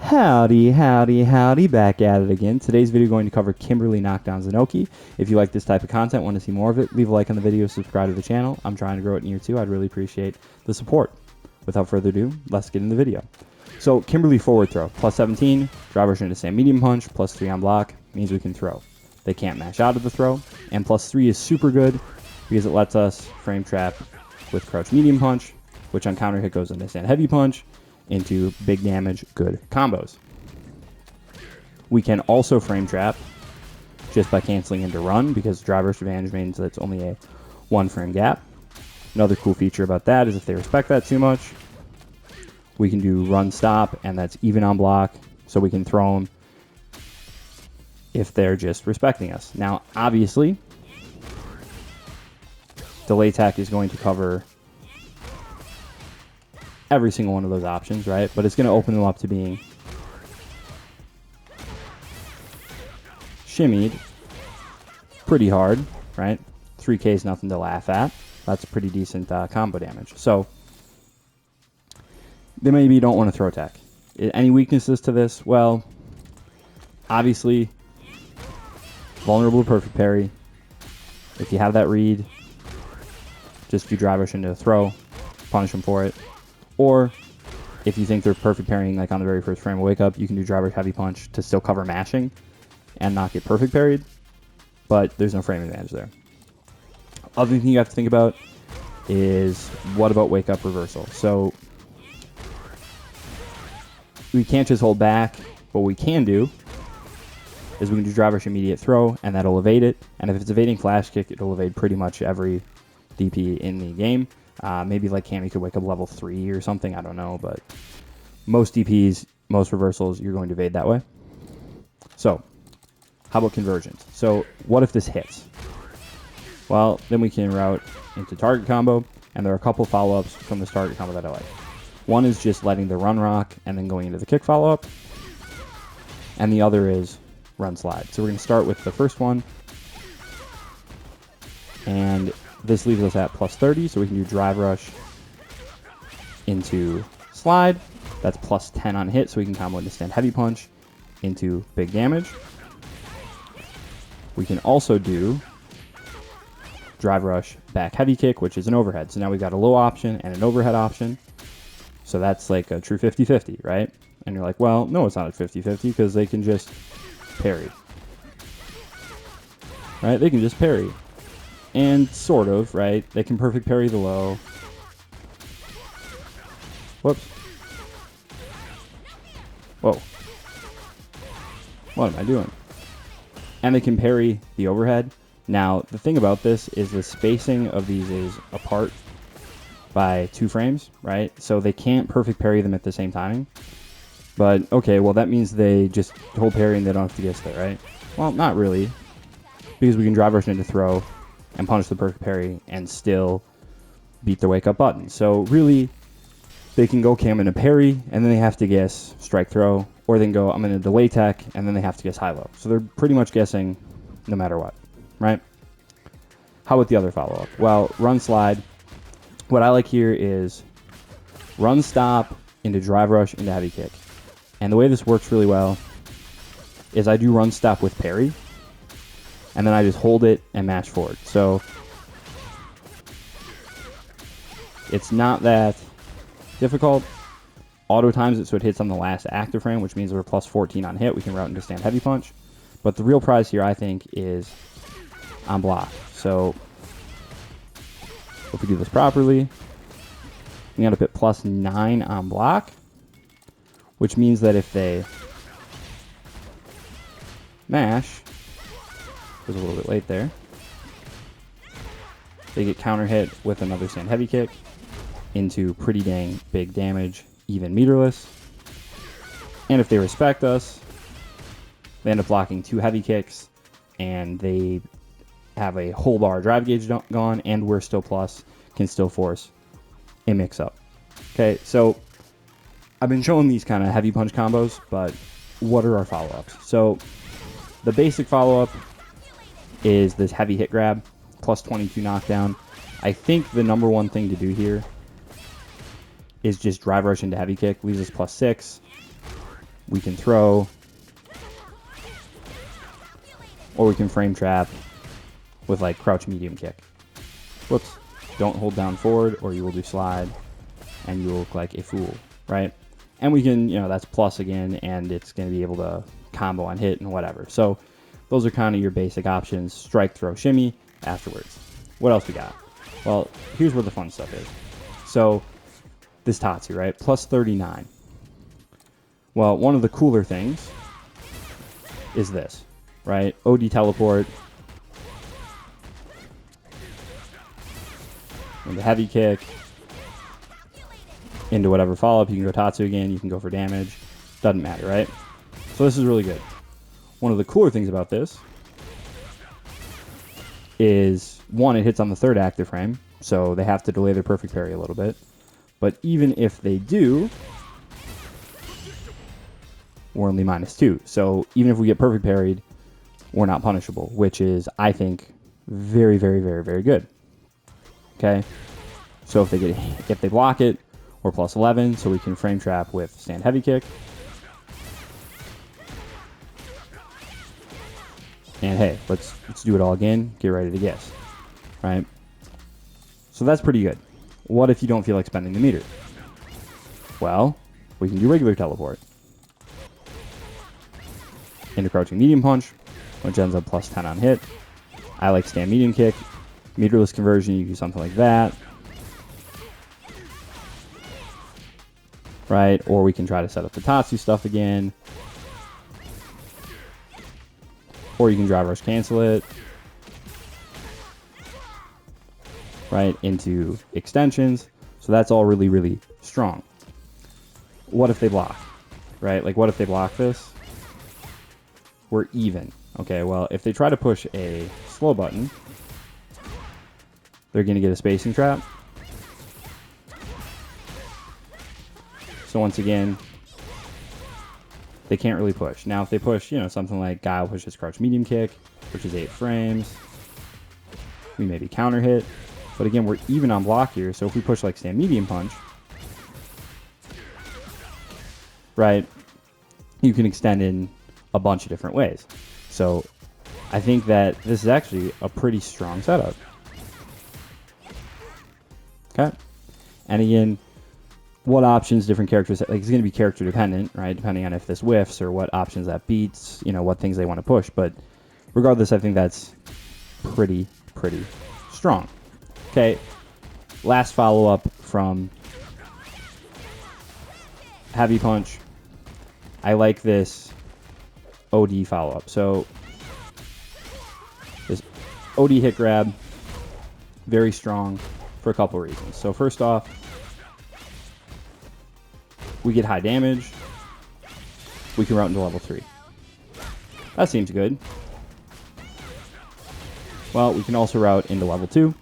Howdy, howdy, howdy, back at it again. Today's video going to cover Kimberly knockdowns and Oki. If you like this type of content, want to see more of it, leave a like on the video, subscribe to the channel. I'm trying to grow it in year 2. I'd really appreciate the support. Without further ado, let's get in the video. So Kimberly forward throw, plus 17, drivers into stand medium punch, plus 3 on block, means we can throw. They can't mash out of the throw, and plus 3 is super good because it lets us frame trap with crouch medium punch, which on counter hit goes into stand heavy punch, into big damage, good combos. We can also frame trap just by canceling into run because driver's advantage means that it's only a 1 frame gap. Another cool feature about that is if they respect that too much, we can do run stop, and that's even on block, so we can throw them if they're just respecting us. Now, obviously, delay tech is going to cover every single one of those options, right? But it's going to open them up to being shimmied pretty hard, right? 3K is nothing to laugh at. That's pretty decent combo damage. So they maybe don't want to throw tech. Any weaknesses to this? Well, obviously, vulnerable to perfect parry. If you have that read, just do drive rush into a throw, punish them for it. Or if you think they're perfect parrying, like on the very first frame of wake up, you can do driver heavy punch to still cover mashing and not get perfect parried, but there's no frame advantage there. Other thing you have to think about is what about wake up reversal? So we can't just hold back. What we can do is we can do driver immediate throw, and that'll evade it. And if it's evading flash kick, it'll evade pretty much every DP in the game. Maybe like Cammy could wake up level 3 or something, I don't know, but most DPs, most reversals, you're going to evade that way. So, how about conversions? So, what if this hits? Well, then we can route into target combo, and there are a couple follow-ups from this target combo that I like. One is just letting the run rock and then going into the kick follow-up, and the other is run slide. So we're going to start with the first one, and this leaves us at plus 30, so we can do drive rush into slide. That's plus 10 on hit, so we can combo into stand heavy punch into big damage. We can also do drive rush back heavy kick, which is an overhead. So now we've got a low option and an overhead option. So that's like a true 50-50, right? And you're like, well, no, it's not a 50-50 because they can just parry. Right? They can just parry. And sort of, right? They can perfect parry the low. Whoops. Whoa. What am I doing? And they can parry the overhead. Now, the thing about this is the spacing of these is apart by 2 frames, right? So they can't perfect parry them at the same timing. But, okay, well, that means they just hold parry and they don't have to guess there, right? Well, not really. Because we can drive rush into throw and punish the perfect parry and still beat the wake up button. So really, they can go cam into parry and then they have to guess strike throw, or they can go I'm going to delay tech and then they have to guess high low. So they're pretty much guessing no matter what, right? How about the other follow up? Well, run slide. What I like here is run stop into drive rush into heavy kick. And the way this works really well is I do run stop with parry, and then I just hold it and mash forward. So it's not that difficult. Auto times it so it hits on the last active frame, which means we're plus 14 on hit. We can route into stand heavy punch. But the real prize here, I think, is on block. So if we do this properly, we end up at plus 9 on block, which means that if they mash, was a little bit late there, they get counter hit with another stand heavy kick into pretty dang big damage, even meterless. And if they respect us, they end up blocking 2 heavy kicks, and they have a whole bar drive gauge gone, and we're still plus, can still force a mix up. Okay, so I've been showing these kind of heavy punch combos, but what are our follow-ups? So the basic follow-up is this heavy hit grab, plus 22 knockdown. I think the number one thing to do here is just drive rush into heavy kick, leaves us plus 6. we can throw, or we can frame trap with like crouch medium kick. Whoops. Don't hold down forward or you will do slide and you will look like a fool, right? And we can, that's plus again, and it's going to be able to combo on hit and whatever. So those are kind of your basic options. Strike, throw, shimmy afterwards. What else we got? Well, here's where the fun stuff is. So this Tatsu, right? Plus 39. Well, one of the cooler things is this, right? OD teleport. And the heavy kick. Into whatever follow-up. You can go Tatsu again. You can go for damage. Doesn't matter, right? So this is really good. One of the cooler things about this is, one, it hits on the third active frame, so they have to delay their perfect parry a little bit. But even if they do, we're only -2. So even if we get perfect parried, we're not punishable, which is, I think, very, very, very, very good. Okay? So if they block it, we're plus 11, so we can frame trap with stand heavy kick. And hey, let's do it all again. Get ready to guess, right? So that's pretty good. What if you don't feel like spending the meter? Well, we can do regular teleport into crouching medium punch, which ends up plus 10 on hit. I like stand medium kick. Meterless conversion, you do something like that. Right? Or we can try to set up the Tatsu stuff again. Or you can drive rush cancel it. Right? Into extensions. So that's all really, really strong. What if they block? Right? Like, what if they block this? We're even. Okay, well, if they try to push a slow button, they're going to get a spacing trap. So once again, they can't really push. Now, if they push, something like Guile pushes crouch medium kick, which is 8 frames, we maybe counter hit. But again, we're even on block here. So if we push like stand medium punch, right, you can extend in a bunch of different ways. So I think that this is actually a pretty strong setup. Okay. And again, what options different characters, like, it's going to be character dependent, right? Depending on if this whiffs or what options that beats, what things they want to push. But regardless, I think that's pretty strong. Okay. Last follow-up from heavy punch. I like this OD follow-up. So this OD hit grab, very strong for a couple reasons. So first off, we get high damage. We can route into level 3. That seems good. Well, we can also route into level 2.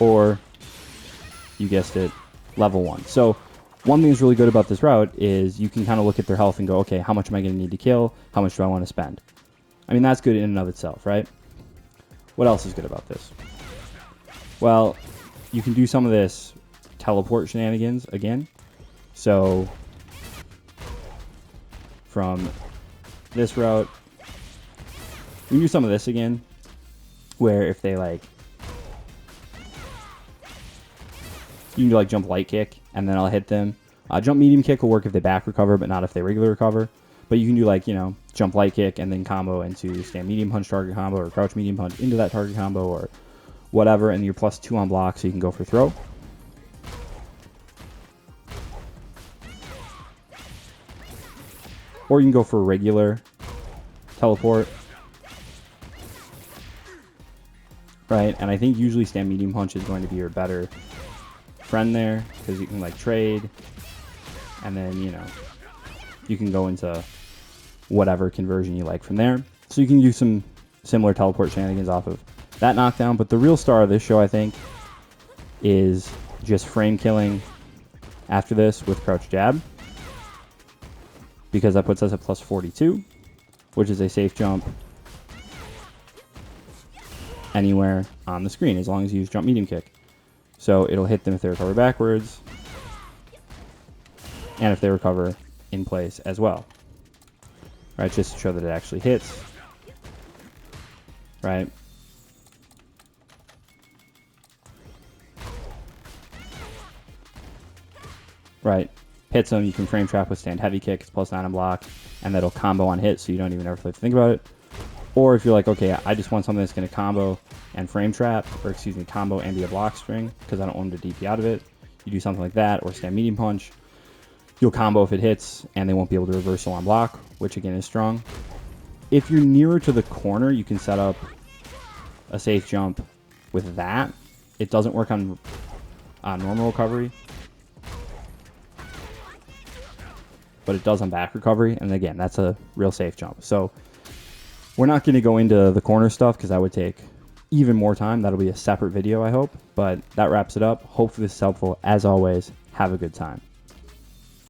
Or, you guessed it, level 1. So one thing that's really good about this route is you can kind of look at their health and go, okay, how much am I going to need to kill? How much do I want to spend? I mean, that's good in and of itself, right? What else is good about this? Well, you can do some of this teleport shenanigans again. So from this route, we can do some of this again, where if they like, you can do like jump light kick and then I'll hit them. Jump medium kick will work if they back recover, but not if they regular recover. But you can do like, jump light kick and then combo into stand medium punch target combo or crouch medium punch into that target combo or whatever, and you're plus 2 on block, so you can go for throw. Or you can go for a regular teleport. Right, and I think usually stand medium punch is going to be your better friend there, because you can like trade, and then, you can go into whatever conversion you like from there. So you can do some similar teleport shenanigans off of that knockdown, but the real star of this show, I think, is just frame killing after this with crouch jab, because that puts us at plus 42, which is a safe jump anywhere on the screen as long as you use jump medium kick. So it'll hit them if they recover backwards. and if they recover in place as well. Right, just to show that it actually hits. Right. Right. Hits them, you can frame trap, withstand heavy kick, it's +9 on block, and that'll combo on hit, so you don't even ever have to think about it. Or if you're like, okay, I just want something that's going to combo and frame trap, or excuse me, combo and be a block string, because I don't want them to DP out of it. You do something like that, or stand medium punch. You'll combo if it hits, and they won't be able to reversal on block, which again is strong. If you're nearer to the corner, you can set up a safe jump with that. It doesn't work on normal recovery, but it does on back recovery, and again, that's a real safe jump. So we're not going to go into the corner stuff because that would take even more time. That'll be a separate video, I hope, but that wraps it up. Hopefully this is helpful. As always, have a good time.